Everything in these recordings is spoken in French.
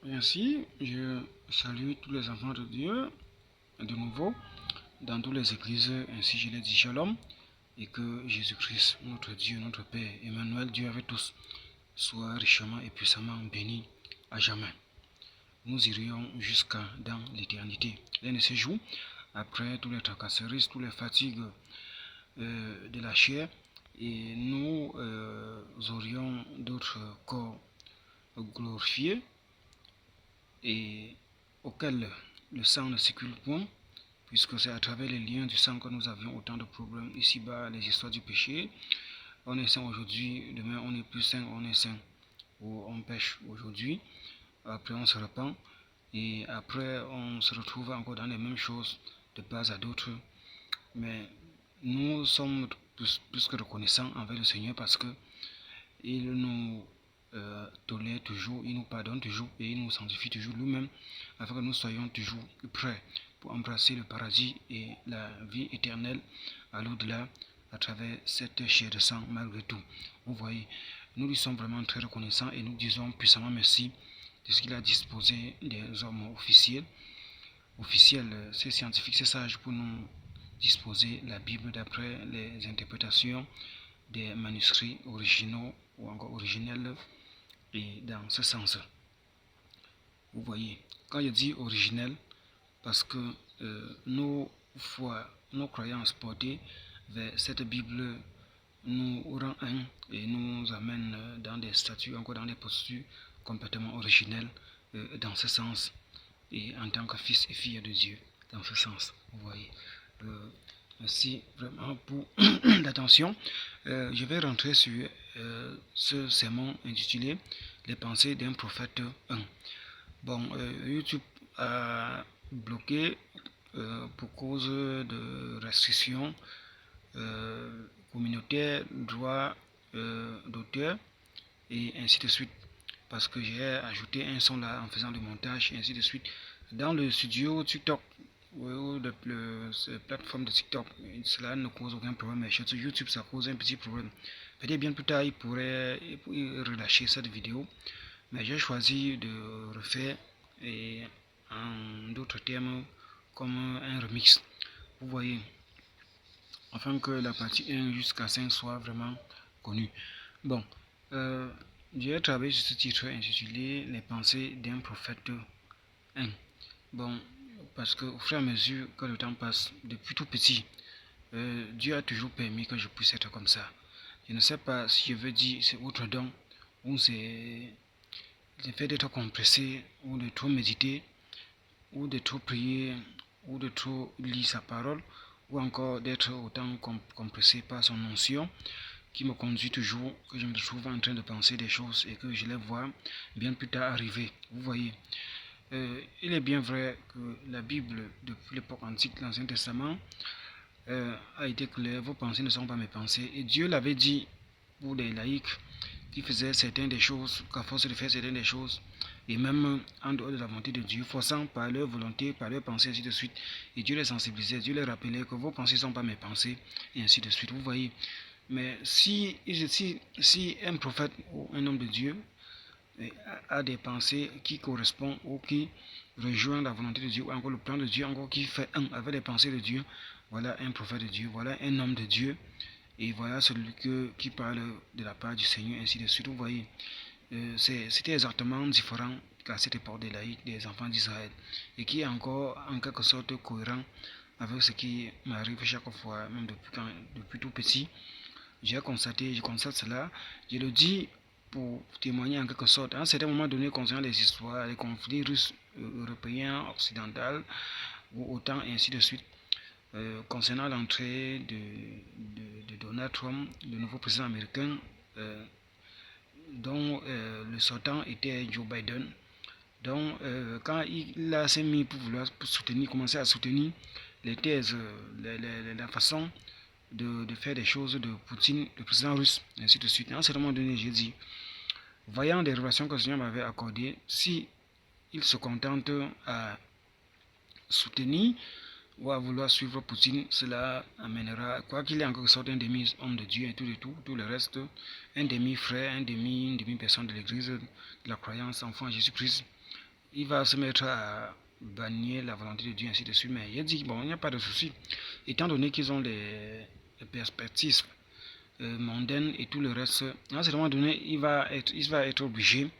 Ainsi, je salue tous les enfants de Dieu de nouveau dans toutes les églises. Ainsi, je les dis shalom et que Jésus-Christ, notre Dieu, notre Père, Emmanuel, Dieu avec tous, soit richement et puissamment béni à jamais. Nous irions jusqu'à dans l'éternité. L'un de ces jours, après toutes les tracasseries, toutes les fatigues de la chair, et nous aurions d'autres corps glorifiés et auquel le sang ne circule point, puisque c'est à travers les liens du sang que nous avions autant de problèmes ici-bas, les histoires du péché. On est saint aujourd'hui, demain on n'est plus saint, on est saint, ou on pêche aujourd'hui, après on se repent, et après on se retrouve encore dans les mêmes choses de part à d'autre. Mais nous sommes plus que reconnaissants envers le Seigneur parce que il nous tolère toujours, il nous pardonne toujours et il nous sanctifie toujours lui-même afin que nous soyons toujours prêts pour embrasser le paradis et la vie éternelle à l'au-delà à travers cette chair de sang malgré tout. Vous voyez, nous lui sommes vraiment très reconnaissants et nous disons puissamment merci de ce qu'il a disposé des hommes officiels, ces scientifiques, ces sages pour nous disposer la Bible d'après les interprétations des manuscrits originaux ou encore originels et dans ce sens. Vous voyez, quand je dis originel, parce que nos foi, nos croyances portées vers cette Bible nous rend un et nous amène dans des statuts, encore dans des postures complètement originelles dans ce sens et en tant que fils et fille de Dieu dans ce sens. Vous voyez. Merci vraiment pour l'attention. Je vais rentrer sur ce sermon intitulé Les pensées d'un prophète 1. Bon, YouTube a bloqué pour cause de restrictions communautaires, droits d'auteur et ainsi de suite. Parce que j'ai ajouté un son là en faisant le montage et ainsi de suite. Dans le studio TikTok, ou la plateforme de TikTok, cela ne cause aucun problème, mais sur YouTube, ça cause un petit problème. Peut-être bien plus tard, il pourrait relâcher cette vidéo, mais j'ai choisi de refaire et en d'autres termes comme un remix. Vous voyez, afin que la partie 1 jusqu'à 5 soit vraiment connue. Bon, j'ai travaillé sur ce titre intitulé Les pensées d'un prophète 1. Bon, parce qu'au fur et à mesure que le temps passe, depuis tout petit, Dieu a toujours permis que je puisse être comme ça. Je ne sais pas si je veux dire c'est autre don, ou c'est le fait d'être compressé, ou de trop méditer, ou de trop prier, ou de trop lire sa parole, ou encore d'être autant compressé par son onction, qui me conduit toujours, que je me trouve en train de penser des choses et que je les vois bien plus tard arriver. Vous voyez. Il est bien vrai que la Bible, depuis l'époque antique, l'Ancien Testament, a été clair, vos pensées ne sont pas mes pensées. Et Dieu l'avait dit pour les laïcs qui faisaient certaines des choses, qu'à force de faire certaines des choses, et même en dehors de la volonté de Dieu, forçant par leur volonté, par leurs pensées, ainsi de suite. Et Dieu les sensibilisait, Dieu les rappelait que vos pensées ne sont pas mes pensées, et ainsi de suite. Vous voyez. Mais si un prophète ou un homme de Dieu a des pensées qui correspondent ou qui rejoignent la volonté de Dieu, ou encore le plan de Dieu, encore qui fait un avec les pensées de Dieu, voilà un prophète de Dieu, voilà un homme de Dieu, et voilà celui qui parle de la part du Seigneur, ainsi de suite. Vous voyez, c'était exactement différent qu'à cette époque des laïcs, des enfants d'Israël, et qui est encore en quelque sorte cohérent avec ce qui m'arrive chaque fois, même depuis tout petit. Je constate cela, je le dis pour témoigner en quelque sorte. À un certain moment donné, concernant les histoires, les conflits russes, européens, occidentaux, ou autant, et ainsi de suite, concernant l'entrée de Donald Trump, le nouveau président américain, dont le sortant était Joe Biden. Donc, quand il s'est mis pour vouloir commencer à soutenir les thèses, la façon de faire des choses de Poutine, le président russe, ainsi de suite. À un certain moment donné, j'ai dit, voyant des relations que le Seigneur m'avait accordées, si il se contente à soutenir ou à vouloir suivre Poutine, cela amènera, quoi qu'il ait en quelque sorte un demi-homme de Dieu et tout le reste, un demi-frère, une demi-personne de l'église, de la croyance, enfant Jésus-Christ, il va se mettre à bannir la volonté de Dieu, ainsi de suite. Mais il a dit, bon, il n'y a pas de souci, étant donné qu'ils ont les perspectives mondaines et tout le reste, à un certain moment donné, il va être obligé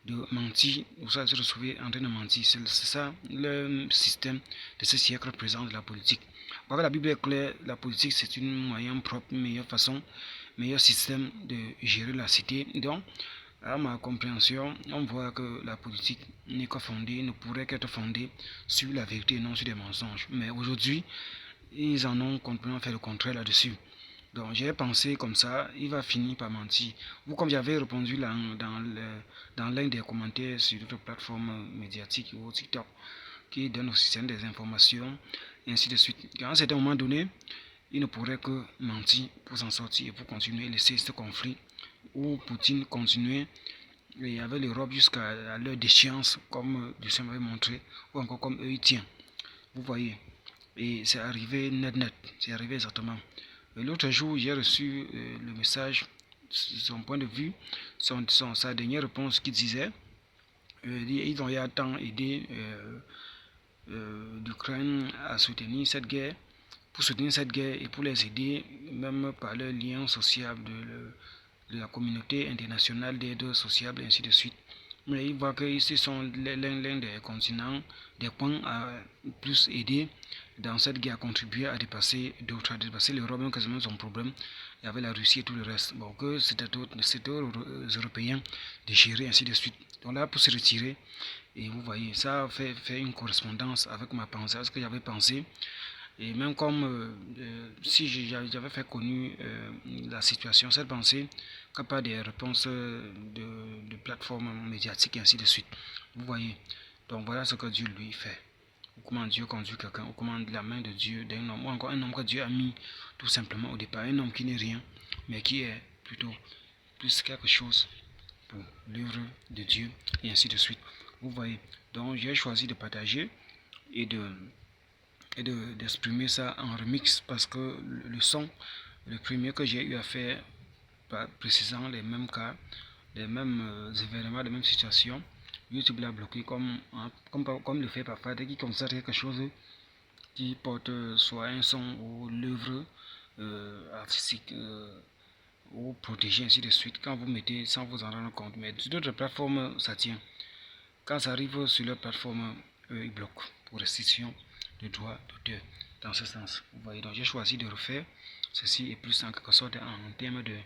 de mentir, ou ça se retrouver en train de mentir. C'est ça le système de ce siècle présent de la politique. Parce que la Bible est claire, la politique c'est une moyen propre, une meilleure façon, meilleur système de gérer la cité. Donc, à ma compréhension, on voit que la politique n'est que fondée, ne pourrait qu'être fondée sur la vérité et non sur des mensonges. Mais aujourd'hui, ils en ont complètement fait le contraire là-dessus. Donc j'ai pensé comme ça, il va finir par mentir. Vous, comme j'avais répondu dans l'un des commentaires sur notre plateforme médiatique ou TikTok, qui donne au système des informations, et ainsi de suite. À un certain moment donné, il ne pourrait que mentir pour s'en sortir et pour continuer à laisser ce conflit où Poutine continuait et avec l'Europe jusqu'à leur déchéance, comme je m'avais montré, ou encore comme eux ils tiennent. Vous voyez. Et c'est arrivé net, c'est arrivé exactement. L'autre jour, j'ai reçu le message, son point de vue, sa dernière réponse qui disait ils ont eu tant aidé l'Ukraine à soutenir cette guerre, pour soutenir cette guerre et pour les aider, même par le lien sociable de la communauté internationale d'aide sociale et ainsi de suite. Mais ils voient que ici sont l'un des continents, des points à plus aider dans cette guerre, à contribuer à dépasser d'autres, à dépasser l'Europe, même quasiment son problème, et avec la Russie et tout le reste. Bon, que c'était aux Européens de gérer, ainsi de suite. Donc là, pour se retirer, et vous voyez, ça fait une correspondance avec ma pensée, à ce que j'avais pensé. Et même comme si j'avais fait connu la situation, cette pensée, qu'il n'y a pas des réponses de plateformes médiatiques et ainsi de suite. Vous voyez. Donc voilà ce que Dieu lui fait. Ou comment Dieu conduit quelqu'un, ou comment la main de Dieu d'un homme, ou encore un homme que Dieu a mis tout simplement au départ. Un homme qui n'est rien, mais qui est plutôt plus quelque chose pour l'œuvre de Dieu et ainsi de suite. Vous voyez. Donc j'ai choisi de partager et d'exprimer ça en remix parce que le son, le premier que j'ai eu à faire, précisant les mêmes cas, les mêmes événements, les mêmes situations, YouTube l'a bloqué comme le fait parfois dès qu'il constate quelque chose qui porte soit un son ou l'œuvre artistique ou protégée ainsi de suite quand vous mettez sans vous en rendre compte. Mais sur d'autres plateformes ça tient. Quand ça arrive sur leur plateforme, ils bloquent pour restriction de droit d'auteur dans ce sens. Vous voyez, donc j'ai choisi de refaire ceci et plus en quelque sorte en termes de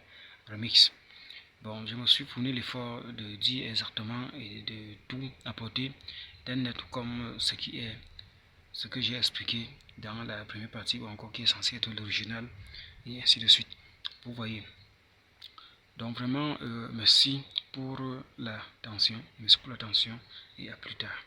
remix. Bon, je me suis fourni l'effort de dire exactement et de tout apporter d'un net comme ce que j'ai expliqué dans la première partie ou encore qui est censé être l'original et ainsi de suite. Vous voyez. Donc vraiment, merci pour l'attention et à plus tard.